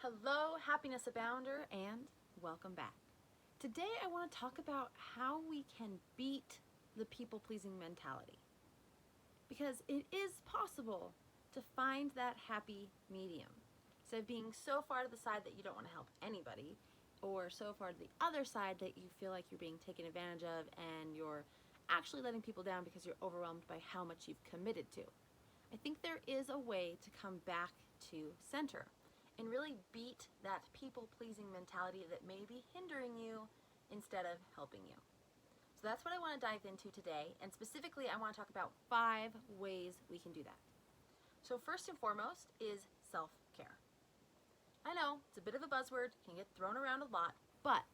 Hello, happiness abounder, and welcome back. Today I want to talk about how we can beat the people-pleasing mentality. Because it is possible to find that happy medium. Instead of being so far to the side that you don't want to help anybody, or so far to the other side that you feel like you're being taken advantage of and you're actually letting people down because you're overwhelmed by how much you've committed to. I think there is a way to come back to center and really beat that people-pleasing mentality that may be hindering you instead of helping you. So that's what I want to dive into today, and specifically I want to talk about 5 ways we can do that. So first and foremost is self-care. I know, it's a bit of a buzzword, can get thrown around a lot, but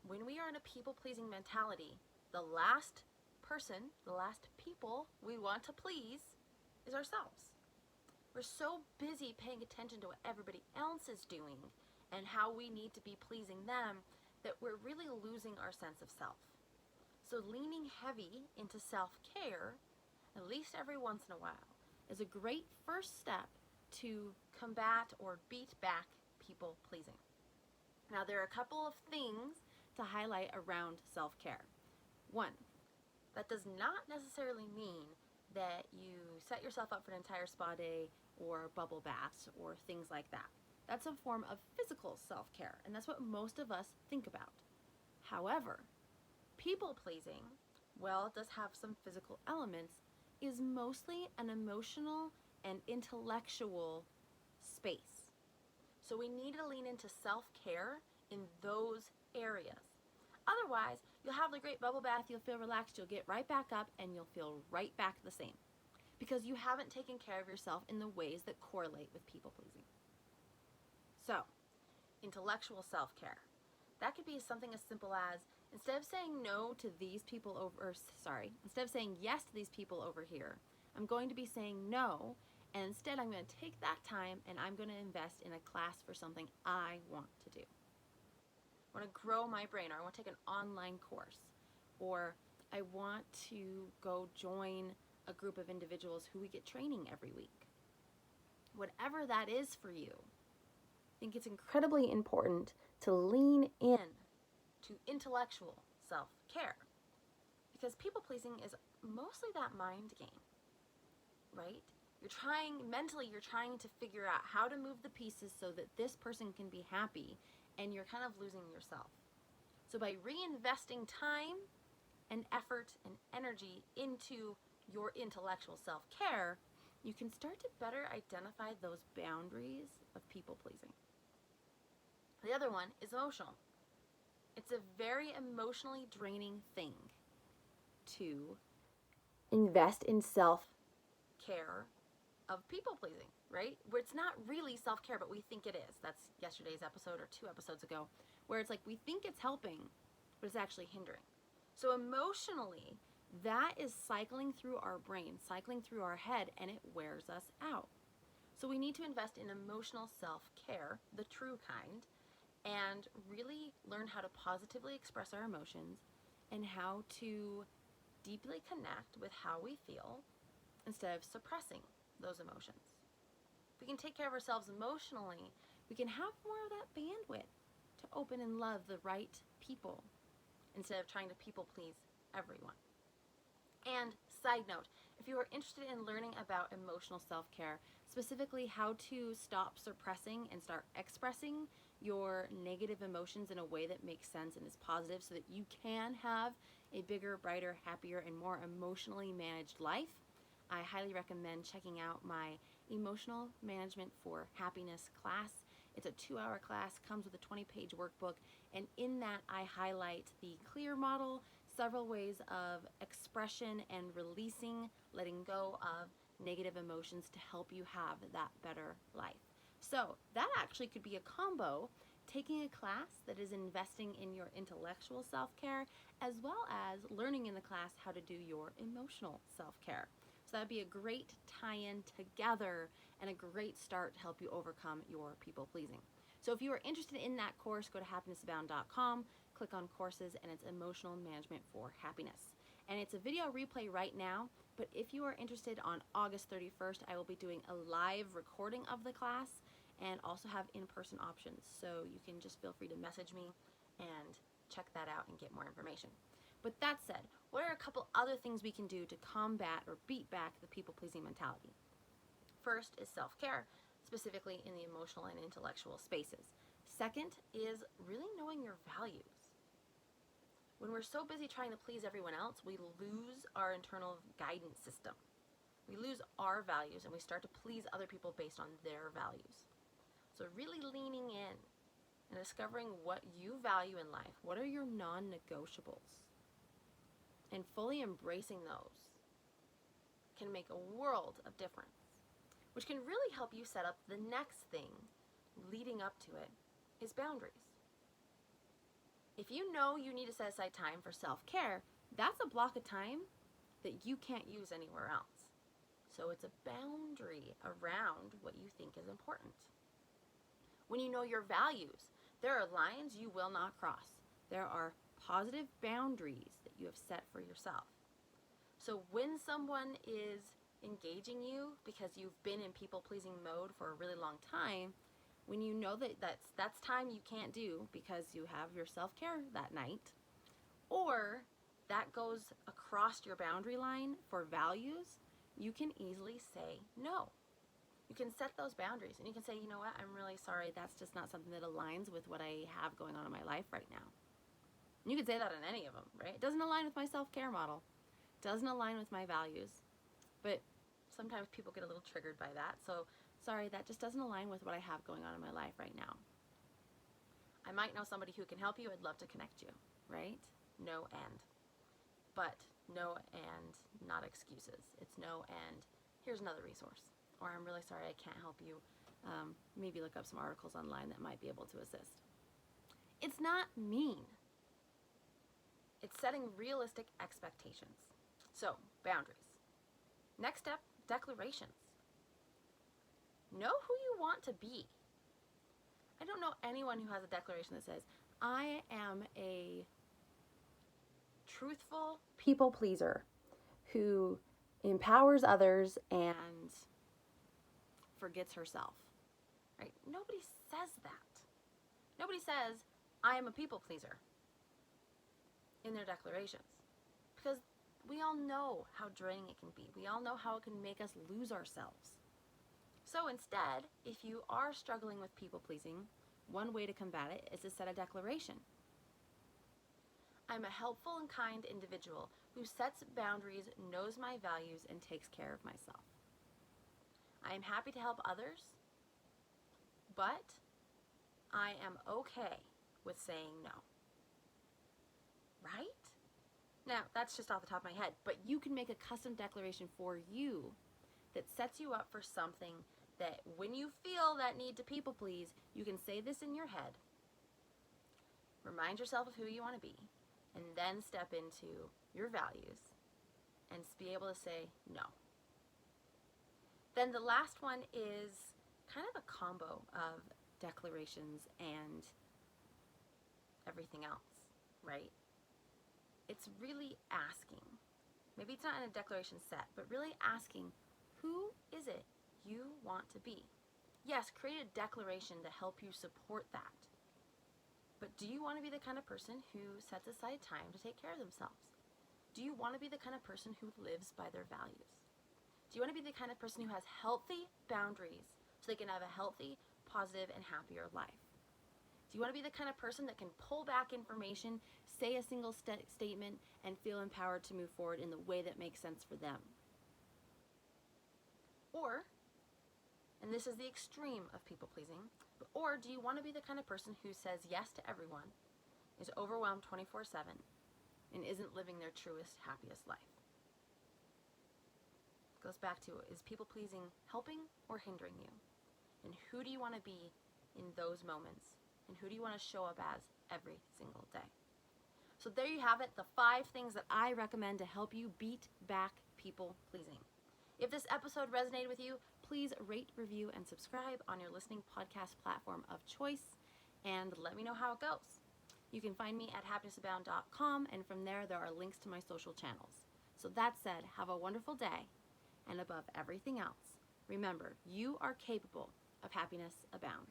when we are in a people-pleasing mentality, the last people we want to please is ourselves. We're so busy paying attention to what everybody else is doing and how we need to be pleasing them that we're really losing our sense of self. So leaning heavy into self-care, at least every once in a while, is a great first step to combat or beat back people pleasing. Now there are a couple of things to highlight around self-care. 1, that does not necessarily mean that you set yourself up for an entire spa day or bubble baths or things like that. That's a form of physical self-care, and that's what most of us think about. However, people-pleasing, while it does have some physical elements, is mostly an emotional and intellectual space. So we need to lean into self-care in those areas. Otherwise, you'll have the great bubble bath, you'll feel relaxed, you'll get right back up, and you'll feel right back the same. Because you haven't taken care of yourself in the ways that correlate with people-pleasing. So, intellectual self-care. That could be something as simple as, instead of saying no to these people instead of saying yes to these people over here, I'm going to be saying no, and instead I'm going to take that time and I'm going to invest in a class for something I want to do. I want to grow my brain, or I want to take an online course, or I want to go join a group of individuals who we get training every week. Whatever that is for you, I think it's incredibly important to lean in to intellectual self-care, because people-pleasing is mostly that mind game, right? You're trying to figure out how to move the pieces so that this person can be happy, and you're kind of losing yourself. So by reinvesting time and effort and energy into your intellectual self-care, you can start to better identify those boundaries of people-pleasing. The other one is emotional. It's a very emotionally draining thing to invest in self-care of people-pleasing, right? Where it's not really self-care, but we think it is. That's yesterday's episode or 2 episodes ago, where it's like we think it's helping, but it's actually hindering. So emotionally, that is cycling through our brain, cycling through our head, and it wears us out. So we need to invest in emotional self-care, the true kind, and really learn how to positively express our emotions and how to deeply connect with how we feel instead of suppressing those emotions. If we can take care of ourselves emotionally, we can have more of that bandwidth to open and love the right people instead of trying to people please everyone. And side note, if you are interested in learning about emotional self-care, specifically how to stop suppressing and start expressing your negative emotions in a way that makes sense and is positive so that you can have a bigger, brighter, happier, and more emotionally managed life, I highly recommend checking out my Emotional Management for Happiness class. It's a 2-hour class, comes with a 20-page workbook, and in that I highlight the CLEAR model, several ways of expression and releasing, letting go of negative emotions to help you have that better life. So that actually could be a combo, taking a class that is investing in your intellectual self-care, as well as learning in the class how to do your emotional self-care. So that'd be a great tie-in together and a great start to help you overcome your people-pleasing. So if you are interested in that course, go to happinessabound.com, click on courses, and it's Emotional Management for Happiness. And it's a video replay right now, but if you are interested, on August 31st, I will be doing a live recording of the class, and also have in-person options. So you can just feel free to message me and check that out and get more information. But that said, what are a couple other things we can do to combat or beat back the people-pleasing mentality? First is self-care, specifically in the emotional and intellectual spaces. Second is really knowing your values. When we're so busy trying to please everyone else, we lose our internal guidance system. We lose our values and we start to please other people based on their values. So really leaning in and discovering what you value in life. What are your non-negotiables? And fully embracing those can make a world of difference, which can really help you set up the next thing leading up to it is boundaries. If you know you need to set aside time for self-care, that's a block of time that you can't use anywhere else. So it's a boundary around what you think is important. When you know your values, there are lines you will not cross. There are positive boundaries that you have set for yourself. So when someone is engaging you because you've been in people-pleasing mode for a really long time, when you know that that's time you can't do because you have your self-care that night, or that goes across your boundary line for values, you can easily say no. You can set those boundaries and you can say, you know what, I'm really sorry, that's just not something that aligns with what I have going on in my life right now. And you can say that in any of them, right? It doesn't align with my self-care model. It doesn't align with my values. But sometimes people get a little triggered by that. So, sorry, that just doesn't align with what I have going on in my life right now. I might know somebody who can help you. I'd love to connect you, right? No and. But no and not excuses. It's no and here's another resource. Or I'm really sorry, I can't help you. Maybe look up some articles online that might be able to assist. It's not mean. It's setting realistic expectations. So, boundaries. Next step, declarations. Know who you want to be. I don't know anyone who has a declaration that says, I am a truthful people pleaser who empowers others and forgets herself. Right? Nobody says that. Nobody says, I am a people pleaser in their declarations. Because we all know how draining it can be. We all know how it can make us lose ourselves. So instead, if you are struggling with people pleasing, one way to combat it is to set a declaration. I'm a helpful and kind individual who sets boundaries, knows my values, and takes care of myself. I am happy to help others, but I am okay with saying no. Right? Now, that's just off the top of my head, but you can make a custom declaration for you that sets you up for something that when you feel that need to people please, you can say this in your head, remind yourself of who you want to be, and then step into your values and be able to say no. Then the last one is kind of a combo of declarations and everything else, right? It's really asking. Maybe it's not in a declaration set, but really asking, who is it you want to be? Yes, create a declaration to help you support that. But do you want to be the kind of person who sets aside time to take care of themselves? Do you want to be the kind of person who lives by their values? Do you want to be the kind of person who has healthy boundaries so they can have a healthy, positive, and happier life? Do you want to be the kind of person that can pull back information, say a single statement, and feel empowered to move forward in the way that makes sense for them? Or, and this is the extreme of people pleasing, or do you want to be the kind of person who says yes to everyone, is overwhelmed 24/7, and isn't living their truest, happiest life? It goes back to, is people pleasing helping or hindering you? And who do you want to be in those moments? And who do you want to show up as every single day? So there you have it, the 5 things that I recommend to help you beat back people pleasing. If this episode resonated with you, please rate, review, and subscribe on your listening podcast platform of choice, and let me know how it goes. You can find me at happinessabound.com, and from there are links to my social channels. So that said, have a wonderful day, and above everything else, remember, you are capable of happiness abound.